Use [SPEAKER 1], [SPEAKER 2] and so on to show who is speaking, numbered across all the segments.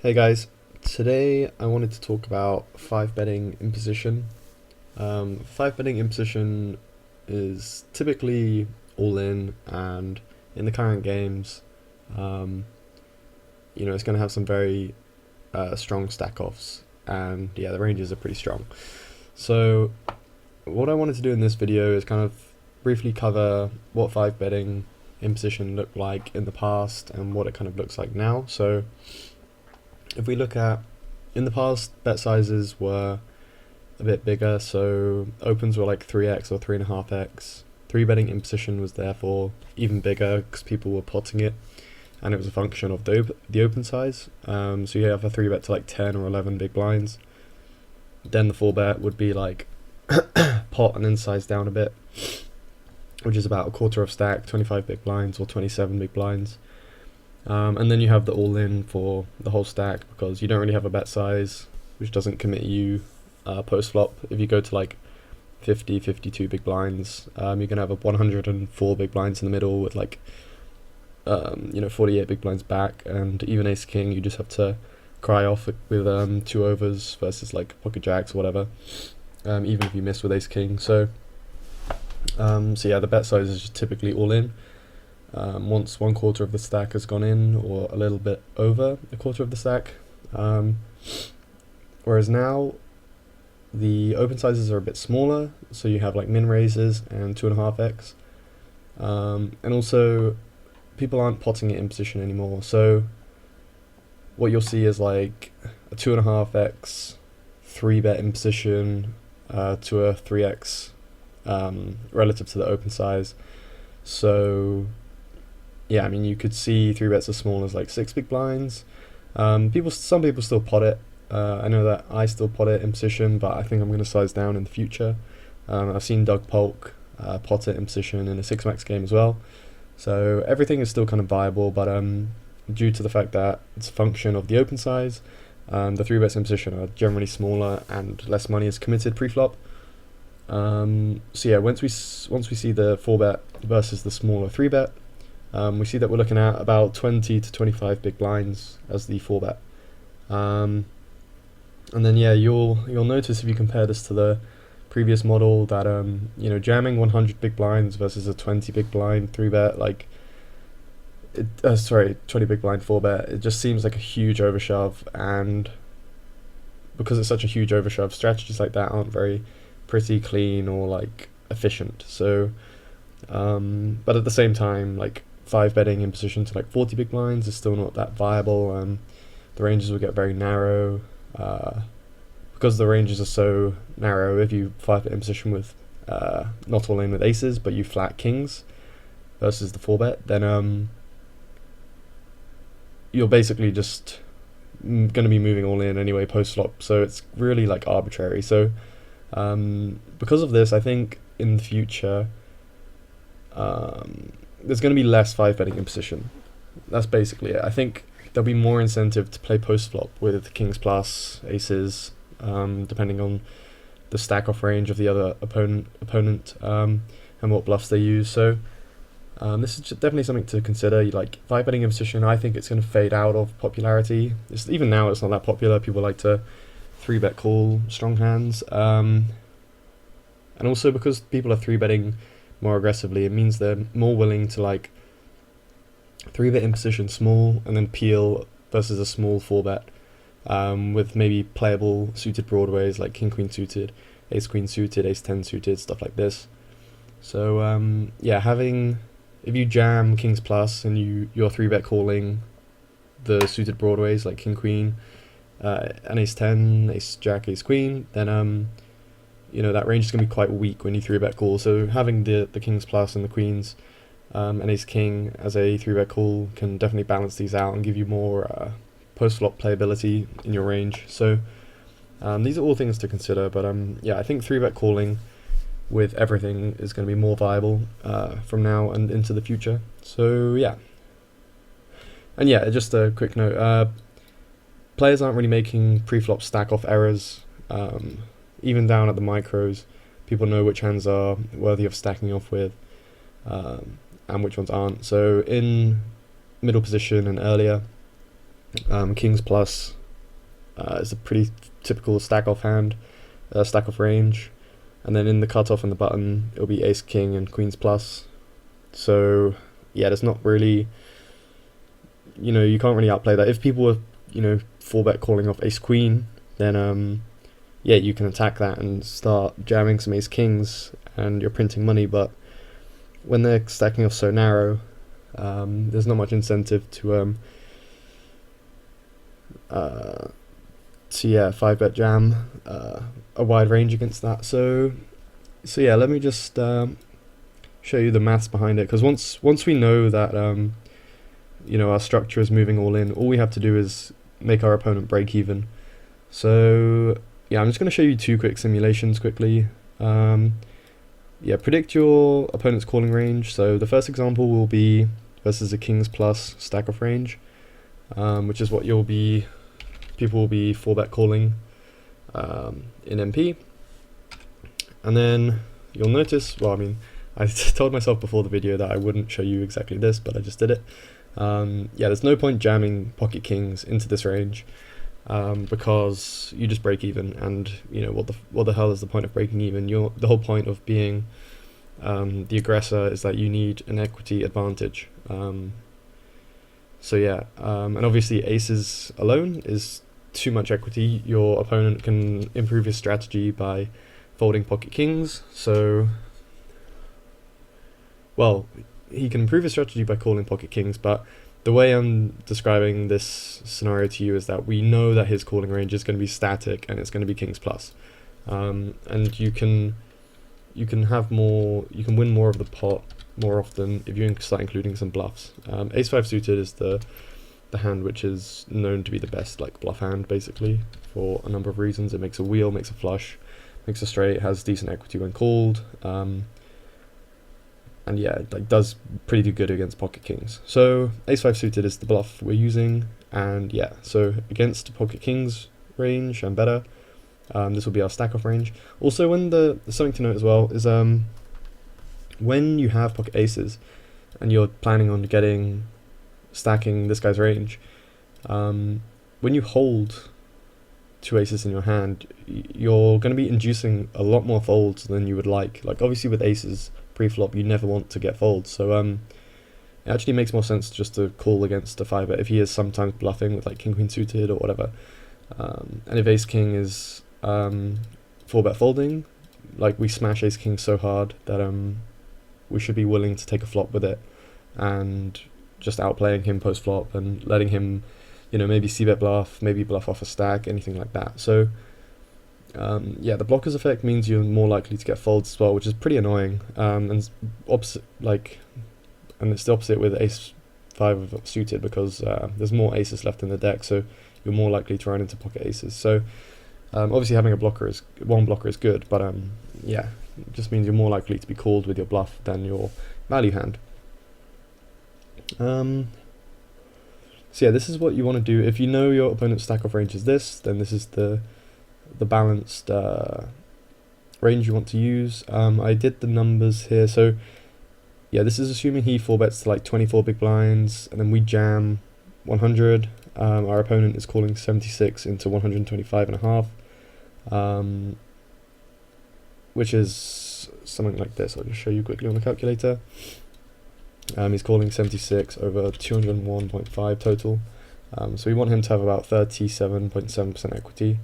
[SPEAKER 1] Hey guys, today I wanted to talk about 5 betting imposition. 5 betting imposition is typically all in, and in the current games, um, it's going to have some very strong stack offs, and yeah, the ranges are pretty strong. So, what I wanted to do in this video is kind of briefly cover what 5 betting imposition looked like in the past and what it kind of looks like now. So, if we look at, in the past, bet sizes were a bit bigger, so opens were like 3x or 3.5x. 3 betting imposition was therefore even bigger because people were potting it, and it was a function of the open size. So you have a 3 bet to like 10 or 11 big blinds. Then the 4 bet would be like pot and then size down a bit, which is about a quarter of stack, 25 big blinds or 27 big blinds. And then you have the all-in for the whole stack, because you don't really have a bet size, which doesn't commit you post-flop. If you go to like 50, 52 big blinds, you're going to have a 104 big blinds in the middle with like 48 big blinds back, and even ace-king you just have to cry off with 2 overs versus like pocket jacks or whatever, even if you miss with ace-king. So yeah, the bet size is just typically all-in. Once 1/4 of the stack has gone in, or a little bit over a quarter of the stack. Whereas now, the open sizes are a bit smaller, so you have like min raises and 2.5x. And also, people aren't potting it in position anymore, so what you'll see is like a 2.5x 3-bet in position to a 3x relative to the open size. So yeah, I mean, you could see 3 bets as small as like 6 big blinds. Some people still pot it. I know that I still pot it in position, but I think I'm going to size down in the future. I've seen Doug Polk pot it in position in a 6-max game as well. So everything is still kind of viable, but due to the fact that it's a function of the open size, the 3 bets in position are generally smaller and less money is committed pre-flop. So yeah, once we see the 4-bet versus the smaller 3-bet, we see that we're looking at about 20 to 25 big blinds as the 4-bet. And then yeah, you'll notice if you compare this to the previous model that jamming 100 big blinds versus a 20 big blind 3-bet, like 20 big blind 4-bet, it just seems like a huge overshove. And because it's such a huge overshove, strategies like that aren't very pretty, clean, or like efficient. So but at the same time, like 5 betting in position to like 40 big blinds is still not that viable. The ranges will get very narrow, because the ranges are so narrow. If you 5-bet in position with not all in with aces, but you flat kings versus the 4-bet, then you're basically just going to be moving all in anyway post flop. So it's really like arbitrary. So because of this, I think in the future there's going to be less 5-betting in position. That's basically it. I think there'll be more incentive to play post flop with kings plus aces, depending on the stack off range of the other opponent and what bluffs they use. So this is definitely something to consider. Like 5-betting in position, I think it's going to fade out of popularity. Even now, it's not that popular. People like to 3-bet call strong hands, and also because people are 3-betting more aggressively, it means they're more willing to like 3-bet in position small and then peel versus a small 4-bet with maybe playable suited broadways like king queen suited, ace queen suited, ace 10 suited, stuff like this. So yeah, if you jam kings plus and you're 3-bet calling the suited broadways like king queen and ace 10, ace jack, ace queen, then that range is going to be quite weak when you 3-bet call. So having the kings plus and the queens and ace king as a 3-bet call can definitely balance these out and give you more post-flop playability in your range. So these are all things to consider, but yeah, I think 3-bet calling with everything is going to be more viable from now and into the future. So yeah. And yeah, just a quick note, players aren't really making pre-flop stack off errors. Even down at the micros, people know which hands are worthy of stacking off with and which ones aren't. So in middle position and earlier, Kings plus is a pretty typical stack off hand, stack off range, and then in the cutoff and the button it'll be ace king and queens plus. So yeah, there's not really, you can't really outplay that. If people were 4-bet calling off ace queen, then yeah, you can attack that and start jamming some ace kings and you're printing money. But when they're stacking off so narrow, there's not much incentive to yeah, 5-bet jam a wide range against that. So yeah, let me just show you the maths behind it, because once we know that our structure is moving all in, all we have to do is make our opponent break even. So yeah, I'm just going to show you 2 quick simulations quickly. Yeah, predict your opponent's calling range. So the first example will be versus a kings plus stack off range, which is what people will be 4-bet calling in MP. And then you'll notice, well, I mean, I told myself before the video that I wouldn't show you exactly this, but I just did it. Yeah, there's no point jamming pocket kings into this range, because you just break even, and what the hell is the point of breaking even? The whole point of being the aggressor is that you need an equity advantage. So yeah, and obviously aces alone is too much equity. Your opponent can improve his strategy by folding pocket kings. So, well, he can improve his strategy by calling pocket kings, but the way I'm describing this scenario to you is that we know that his calling range is going to be static and it's going to be kings plus, and you can win more of the pot more often if you start including some bluffs. Ace 5 suited is the hand which is known to be the best bluff hand, basically, for a number of reasons. It makes a wheel, makes a flush, makes a straight, has decent equity when called, and yeah, it does pretty good against pocket kings. So ace 5 suited is the bluff we're using, and yeah, so against pocket kings range and better, this will be our stack off range. Also, something to note as well is when you have pocket aces and you're planning on stacking this guy's range, when you hold 2 aces in your hand, you're going to be inducing a lot more folds than you would like. Obviously with aces pre-flop, you never want to get folds, so it actually makes more sense just to call against a 5-bet if he is sometimes bluffing with king queen suited or whatever. And if ace king is 4-bet folding, we smash ace king so hard that we should be willing to take a flop with it and just outplaying him post flop and letting him maybe c-bet bluff, maybe bluff off a stack, anything like that. So yeah, the blockers effect means you're more likely to get folds as well, which is pretty annoying, and opposite, and it's the opposite with ace 5 suited, because there's more aces left in the deck, so you're more likely to run into pocket aces. So obviously having one blocker is good, but yeah, it just means you're more likely to be called with your bluff than your value hand. So yeah, this is what you want to do. If you know your opponent's stack off range is this, then this is the balanced range you want to use. I did the numbers here, so yeah, this is assuming he 4-bets to 24 big blinds, and then we jam 100. Our opponent is calling 76 into 125 and a half, which is something like this. I'll just show you quickly on the calculator. He's calling 76 over 201.5 total, so we want him to have about 37.7% equity.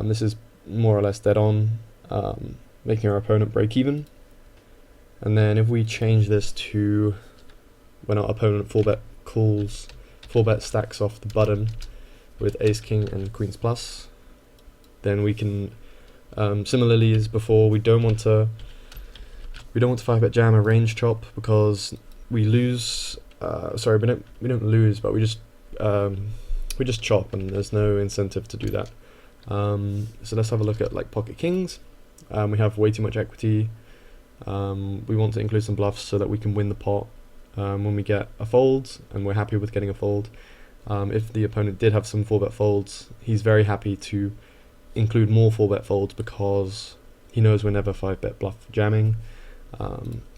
[SPEAKER 1] This is more or less dead on, making our opponent break even. And then if we change this to when our opponent 4-bet stacks off the button with ace king and queens plus, then we can similarly as before, we don't want to 5-bet jam a range chop, because we lose. Sorry, we don't lose, but we just chop, and there's no incentive to do that. So let's have a look at pocket kings. We have way too much equity. We want to include some bluffs so that we can win the pot when we get a fold, and we're happy with getting a fold. If the opponent did have some 4-bet folds, he's very happy to include more 4-bet folds, because he knows we're never 5-bet bluff jamming.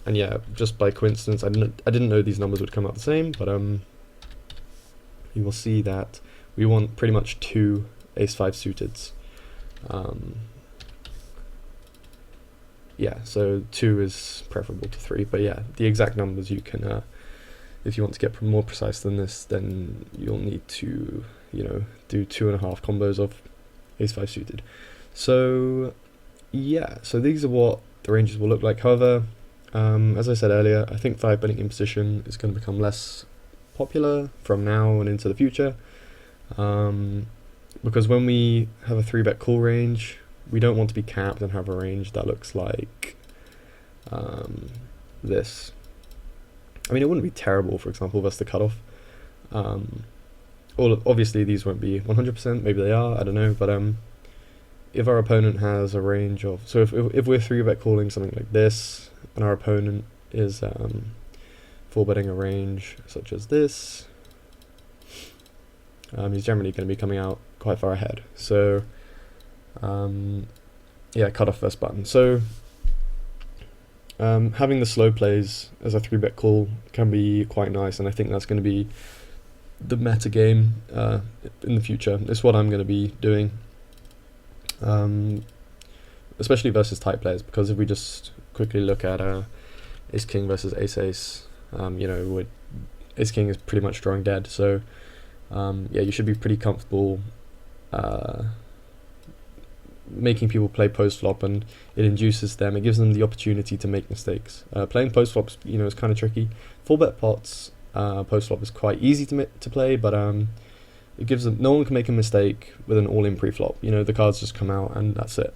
[SPEAKER 1] And yeah, just by coincidence, I didn't know these numbers would come out the same, but you will see that we want pretty much 2 ace-5 suiteds. Yeah, so 2 is preferable to 3, but yeah, the exact numbers you can, if you want to get more precise than this, then you'll need to, do 2.5 combos of ace-5 suited. So yeah, so these are what the ranges will look like. However, as I said earlier, I think 5-betting imposition is going to become less popular from now and into the future, because when we have a 3-bet call range, we don't want to be capped and have a range that looks like this. I mean, it wouldn't be terrible, for example, versus the cutoff. Obviously, these won't be 100%, maybe they are, I don't know, but if our opponent has a range of, so if we're 3-bet calling something like this, and our opponent is 4-betting a range such as this, he's generally going to be coming out quite far ahead. So yeah, cutoff first button. So having the slow plays as a 3-bet call can be quite nice, and I think that's going to be the meta game in the future. It's what I'm going to be doing, especially versus tight players, because if we just quickly look at ace king versus ace ace, ace king is pretty much drawing dead, so yeah, you should be pretty comfortable making people play post flop, and it induces them, it gives them the opportunity to make mistakes. Playing post flops, is kind of tricky. 4-bet pots post flop is quite easy to play, but it gives them, no one can make a mistake with an all-in pre-flop. The cards just come out and that's it.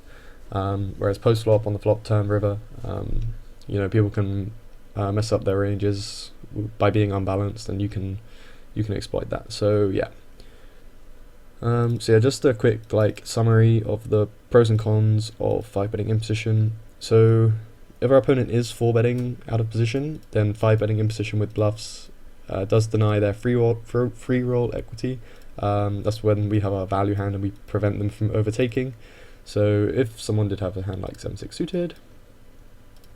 [SPEAKER 1] Whereas post flop on the flop turn river, people can mess up their ranges by being unbalanced, and you can exploit that. So yeah. So yeah, just a quick summary of the pros and cons of 5-betting imposition. So if our opponent is 4-betting out of position, then 5-betting imposition with bluffs does deny their free roll equity. That's when we have our value hand and we prevent them from overtaking. So if someone did have a hand like 7-6 suited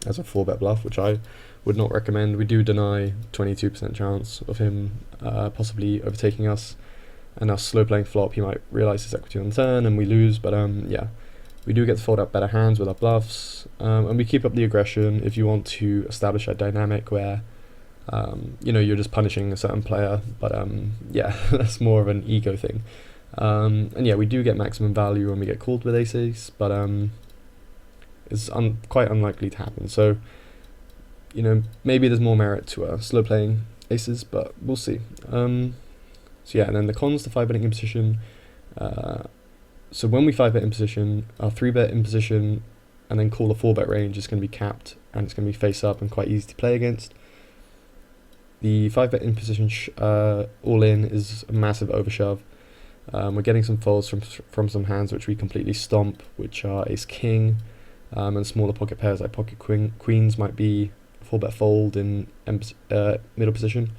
[SPEAKER 1] as a 4-bet bluff, which I would not recommend, we do deny 22% chance of him possibly overtaking us, and us slow playing flop, he might realize his equity on turn and we lose. But yeah, we do get to fold out better hands with our bluffs, and we keep up the aggression if you want to establish a dynamic where you're just punishing a certain player, but yeah, that's more of an ego thing. And yeah, we do get maximum value when we get called with ace-ace, but it's quite unlikely to happen. So maybe there's more merit to slow playing aces, but we'll see. So yeah, and then the cons to 5-betting imposition. So when we 5-bet imposition, our 3-bet imposition, and then call a 4-bet range is going to be capped, and it's going to be face up and quite easy to play against. The 5-bet imposition all in is a massive overshove. We're getting some folds from some hands which we completely stomp, which are ace king, and smaller pocket pairs like pocket queens might be 4-bet fold in middle position.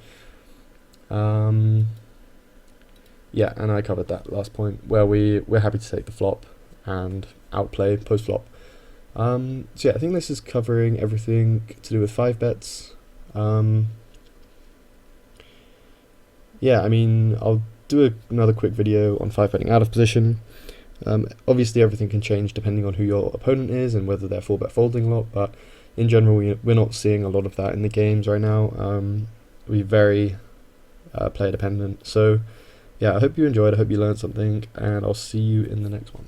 [SPEAKER 1] Yeah, and I covered that last point where we're happy to take the flop and outplay post flop. So yeah, I think this is covering everything to do with 5-bets. Yeah, I mean, I'll do another quick video on 5-betting out of position. Obviously everything can change depending on who your opponent is and whether they're 4-bet folding a lot, but in general we're not seeing a lot of that in the games right now. We're very player dependent. So yeah, I hope you enjoyed, I hope you learned something, and I'll see you in the next one.